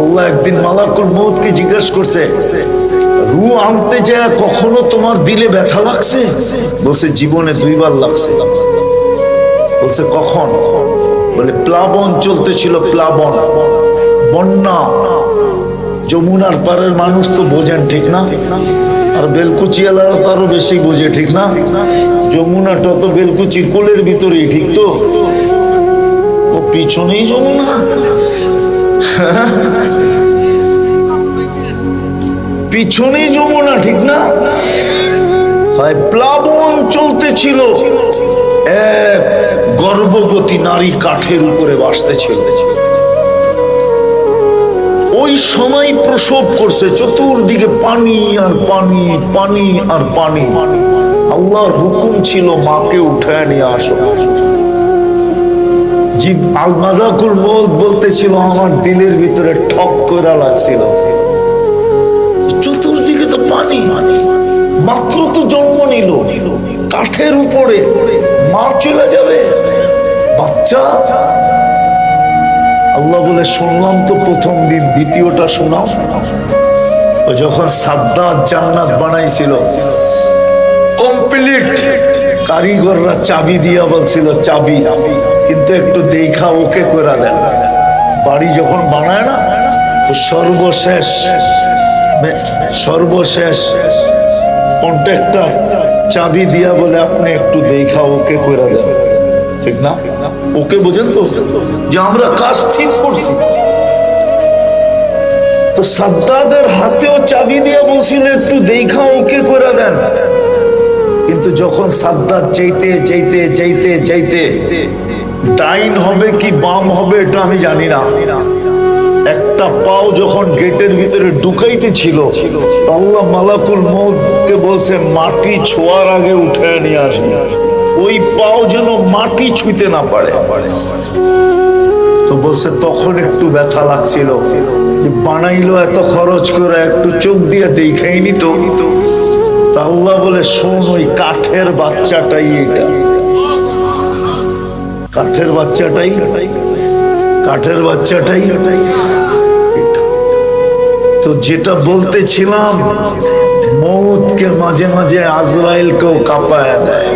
আল্লাহ একদিন মালাকুল মউতকে জিজ্ঞেস করছে, রু আনতে যায় কখনো তোমার দিলে ব্যথা লাগছে? বলছে জীবনে 2 বার লাগছে। বলছে কখন? বলে প্লাবন চলতেছিল, প্লাবন, বন্যা। যমুনার পারের মানুষ তো বোঝেন, ঠিক না? আর বেলকুচিওয়ালারা তো আরো বেশি বোঝে, ঠিক না? যমুনাটা তো বেলকুচির কোলের ভিতরেই, ঠিক তো? ও পিছনেই যমুনা। পিছনেই যমুনা, ঠিক না? হয় প্লাবন চলতেছিল, এক গর্ভবতী নারী কাঠের উপরে বাসতেছিল। ওই সময় প্রসব করছে, চতুর্দিকে পানি আর পানি, পানি আর পানি। আল্লাহর হুকুম ছিল মাকে উঠায় নিয়ে আসো। মালাকুল মউত বলতেছিল আমার দিলের ভিতরে ঠক করে লাগছিল। চতুর্দিকে তো পানি, মাত্র তো জন্ম নিল, কাঠের উপরে মা চলে যাবে, বাচ্চা। আল্লাহ বলে শুনলাম তো প্রথম দিন, দ্বিতীয়টা শোনাও। যখন সাদ্দাত জান্নাত বানাইছিল কমপ্লিট, কারিগররা চাবি দিয়া বলছিল চাবি, কিন্তু একটু দেখা ওকে করে দেন। বাড়ি যখন বানায় না, তো সর্বশেষ কন্ট্রাক্টর চাবি দিয়া বলে আপনি একটু দেখা ওকে করে দেন, ঠিক না? ওকে বোঝেন তো, যে আমরা কাজ ঠিক করছি। তো সাদ্দাদের হাতেও চাবি দিয়া বলছিল একটু দেখা ওকে করে দেন। কিন্তু যখন সাদ্দাত চাইতে চাইতে চাইতে চাইতে, ডাইন হবে কি বাম হবে এটা আমি জানি না, একটা পাও যখন গেটের ভিতরে ঢুকাইতে ছিল, আল্লাহ মালাকুল মউতকে বলছে মাটি ছোঁয়ার আগে উঠে নিয়ে আসবে, ওই পাও যেন মাটি ছুঁতে না পারে। তো বলছে তখন একটু ব্যথা লাগছিল, যে বানাইলো এত খরচ করে, একটু চোখ দিয়ে দেখাইনি তো। আল্লাহ বলে শোন, ওই কাঠের বাচ্চাটাই এটা, কাঠের বাচ্চাটাই, কাঠের বাচ্চাটাই। তো যেটা বলতেছিলাম, মউতকে মাঝে মাঝে আজরাইলকেও কাঁপায় দেয়।